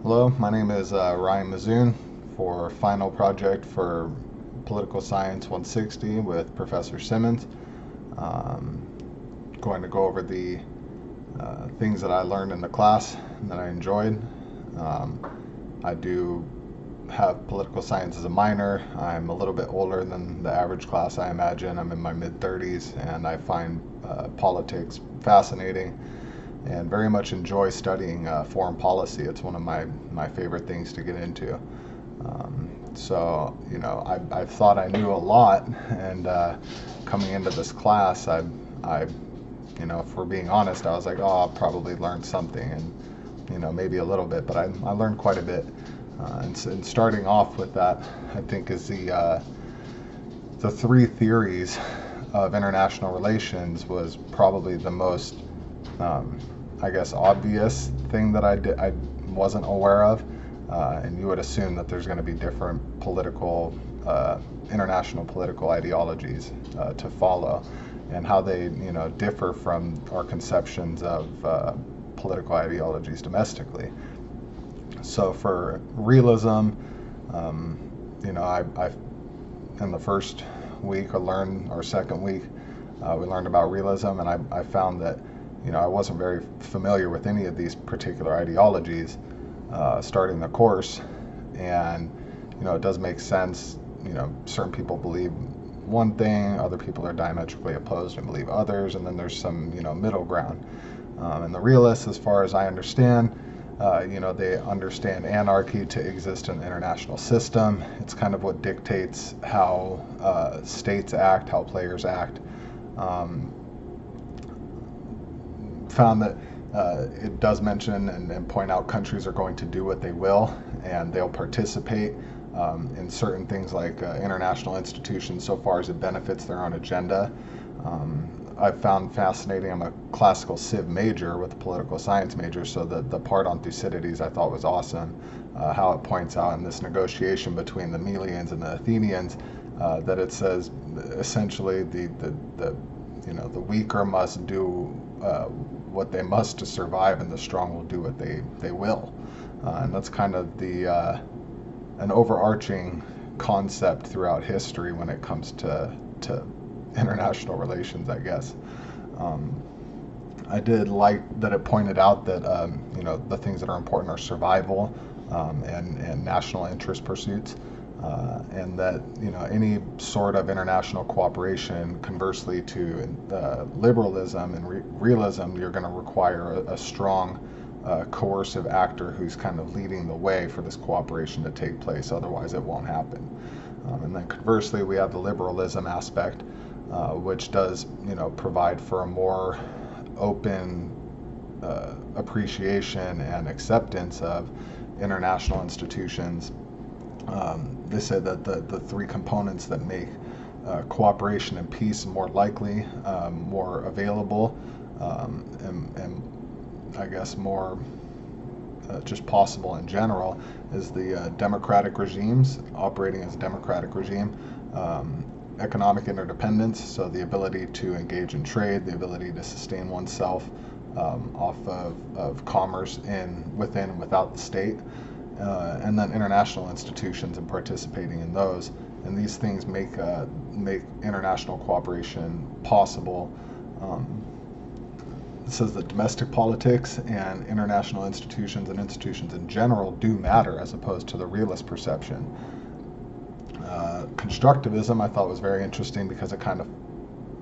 Hello, my name is Ryan Mazoon for final project for Political Science 160 with Professor Simmons. Um, Going to go over the things that I learned in the class that I enjoyed. Um, I do have political science as a minor. I'm a little bit older than the average class, I imagine. I'm in my mid 30s, and I find politics fascinating and very much enjoy studying foreign policy. It's one of my favorite things to get into. I thought I knew a lot, and coming into this class, if we're being honest, I was like, oh, I'll probably learn something, and maybe a little bit, but I learned quite a bit. And starting off with that, I think is the three theories of international relations was probably the most um, I guess, obvious thing that I wasn't aware of. And you would assume that there's going to be different international political ideologies to follow, and how they, differ from our conceptions of political ideologies domestically. So for realism, um, I in the first week or second week, we learned about realism, and I found that I wasn't very familiar with any of these particular ideologies starting the course, and it does make sense. Certain people believe one thing, other people are diametrically opposed and believe others, and then there's some middle ground. And the realists, as far as I understand, they understand anarchy to exist in the international system. It's kind of what dictates how states act, how players act. Um, Found that it does mention and point out countries are going to do what they will, and they'll participate in certain things like international institutions so far as it benefits their own agenda. I've found fascinating. I'm a classical civ major with a political science major, so the part on Thucydides I thought was awesome. How it points out in this negotiation between the Melians and the Athenians that it says essentially the weaker must do what they must to survive, and the strong will do what they will. And that's kind of an overarching concept throughout history when it comes to international relations, I guess. Um, I did like that it pointed out that the things that are important are survival and national interest pursuits, and that any sort of international cooperation, conversely to liberalism and realism, you're going to require a strong coercive actor who's kind of leading the way for this cooperation to take place. Otherwise, it won't happen. And then conversely, we have the liberalism aspect, which does provide for a more open appreciation and acceptance of international institutions. They said that the three components that make cooperation and peace more likely, more available, and I guess more just possible in general, is the democratic regimes operating as a democratic regime, economic interdependence, so the ability to engage in trade, the ability to sustain oneself off of commerce within and without the state, and then international institutions and participating in those. And these things make international cooperation possible. It says that domestic politics and international institutions and institutions in general do matter, as opposed to the realist perception. Constructivism I thought was very interesting because it kind of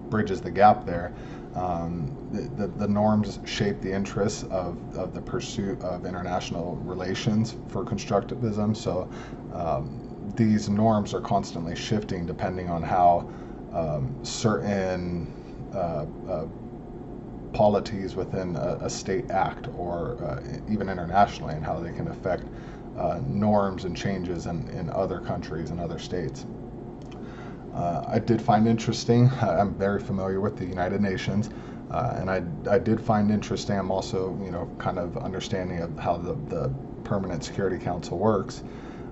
bridges the gap there. The norms shape the interests of the pursuit of international relations for constructivism. So these norms are constantly shifting depending on how certain polities within a state act, or even internationally, and how they can affect norms and changes in other countries and other states. I did find interesting, I'm very familiar with the United Nations, and I did find interesting, I'm also, kind of understanding of how the Permanent Security Council works.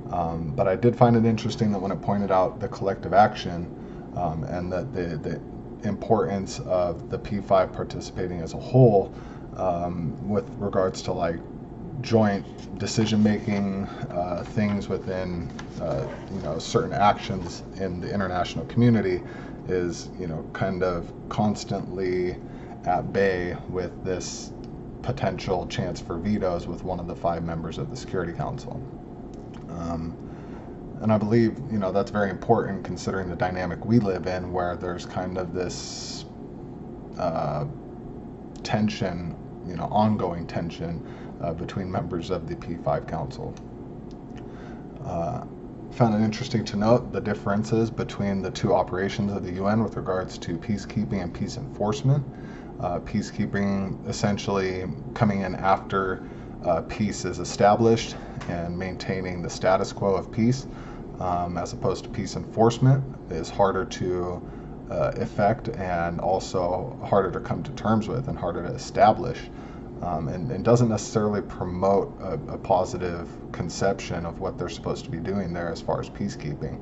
But I did find it interesting that when it pointed out the collective action, and that the importance of the P5 participating as a whole, with regards to like joint decision-making, things within certain actions in the international community is kind of constantly at bay with this potential chance for vetoes with one of the 5 members of the Security Council. And I believe that's very important considering the dynamic we live in, where there's kind of this tension, ongoing tension between members of the P5 Council. Found it interesting to note the differences between the 2 operations of the UN with regards to peacekeeping and peace enforcement. Peacekeeping essentially coming in after peace is established and maintaining the status quo of peace, as opposed to peace enforcement is harder to effect and also harder to come to terms with and harder to establish, and doesn't necessarily promote a positive conception of what they're supposed to be doing there as far as peacekeeping.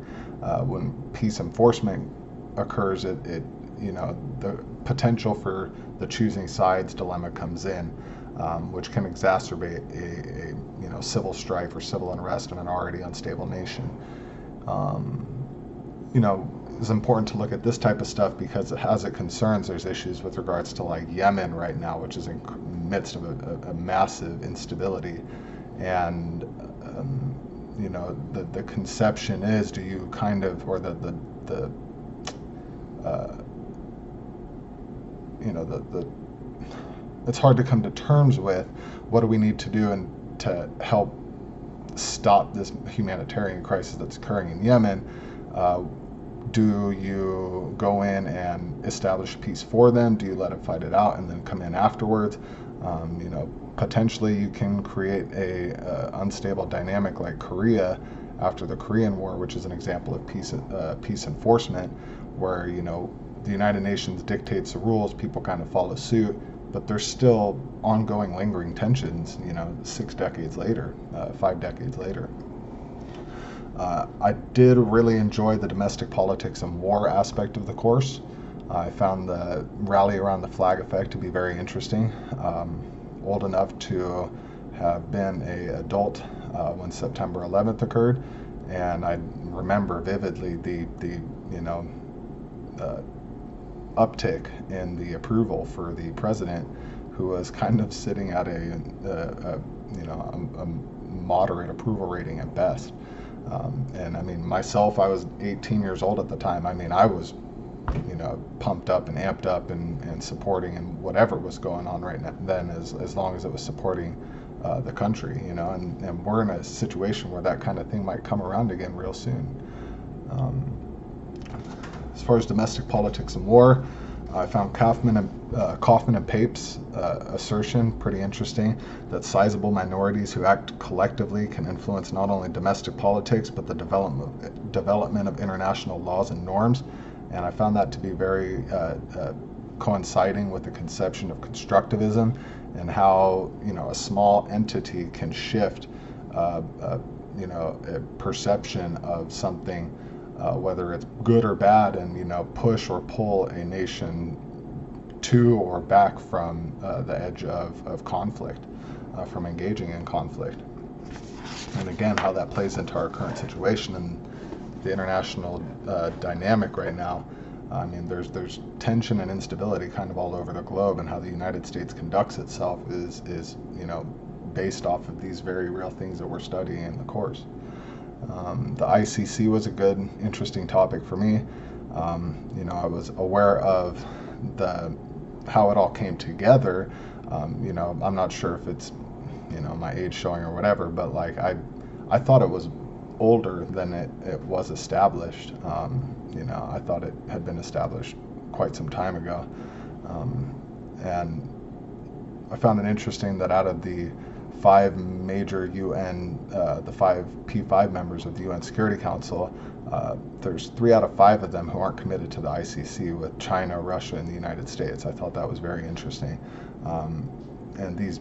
When peace enforcement occurs, the potential for the choosing sides dilemma comes in, which can exacerbate a civil strife or civil unrest in an already unstable nation. It's important to look at this type of stuff because as it concerns, there's issues with regards to like Yemen right now, which is in the midst of a massive instability. And the conception is, do you kind of, or it's hard to come to terms with what do we need to do and to help stop this humanitarian crisis that's occurring in Yemen. Do you go in and establish peace for them? Do you let them fight it out and then come in afterwards? Potentially you can create a unstable dynamic like Korea after the Korean War, which is an example of peace enforcement, where the United Nations dictates the rules, people kind of follow suit, but there's still ongoing lingering tensions 6 decades later, 5 decades later. I did really enjoy the domestic politics and war aspect of the course. I found the rally around the flag effect to be very interesting. Old enough to have been an adult when September 11th occurred, and I remember vividly the uptick in the approval for the president, who was kind of sitting at a moderate approval rating at best. And I mean, myself, I was 18 years old at the time. I mean, I was, pumped up and amped up and supporting and whatever was going on right then, as long as it was supporting the country, and we're in a situation where that kind of thing might come around again real soon. As far as domestic politics and war, I found Kaufman and Pape's assertion pretty interesting, that sizable minorities who act collectively can influence not only domestic politics but the development of international laws and norms. And I found that to be very coinciding with the conception of constructivism and how a small entity can shift a perception of something, whether it's good or bad, and push or pull a nation to or back from the edge of conflict, from engaging in conflict. And again, how that plays into our current situation and the international dynamic right now. I mean, there's tension and instability kind of all over the globe, and how the United States conducts itself is based off of these very real things that we're studying in the course. The ICC was a good, interesting topic for me. I was aware of how it all came together. I'm not sure if it's, my age showing or whatever, but like I thought it was older than it was established. I thought it had been established quite some time ago. And I found it interesting that out of the 5 major UN, the 5 P5 members of the UN Security Council, there's 3 out of 5 of them who aren't committed to the ICC, with China, Russia, and the United States. I thought that was very interesting. And these,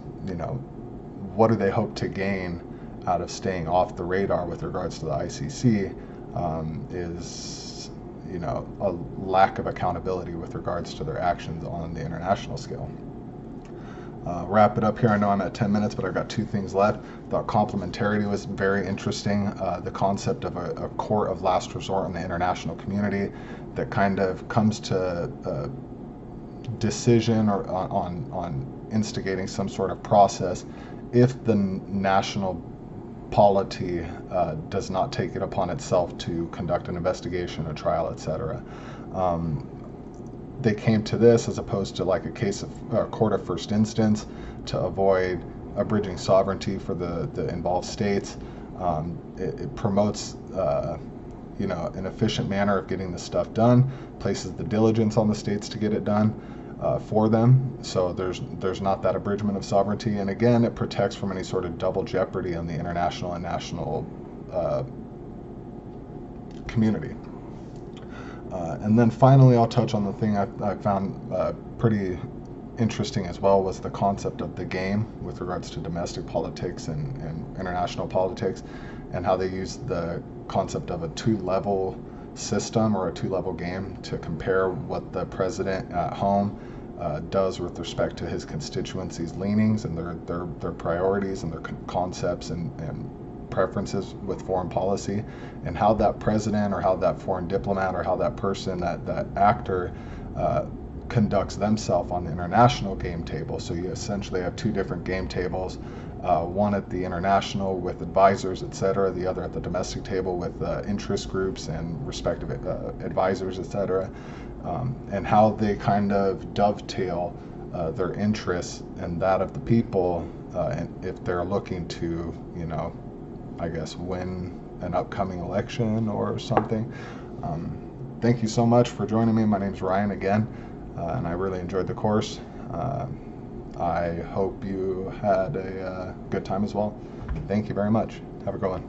what do they hope to gain out of staying off the radar with regards to the ICC, is a lack of accountability with regards to their actions on the international scale. Wrap it up here. I know I'm at 10 minutes, but I've got two things left. Thought complementarity was very interesting. The concept of a court of last resort in the international community that kind of comes to a decision or on instigating some sort of process if the national polity does not take it upon itself to conduct an investigation, a trial, etc. They came to this as opposed to like a case of court of first instance to avoid abridging sovereignty for the involved states. It promotes an efficient manner of getting the stuff done, places the diligence on the states to get it done for them, so there's not that abridgment of sovereignty, and again it protects from any sort of double jeopardy on the international and national community. And then finally, I'll touch on the thing I found pretty interesting as well, was the concept of the game with regards to domestic politics and international politics, and how they use the concept of a two-level system or a two-level game to compare what the president at home does with respect to his constituencies' leanings and their priorities and their concepts and preferences with foreign policy, and how that president or how that foreign diplomat or how that person, that actor conducts themselves on the international game table. So you essentially have two different game tables, one at the international with advisors, etc., the other at the domestic table with interest groups and respective advisors, etc., and how they kind of dovetail their interests and that of the people, and if they're looking to, I guess, win an upcoming election or something. Thank you so much for joining me. My name's Ryan again, and I really enjoyed the course. I hope you had a good time as well. Thank you very much. Have a good one.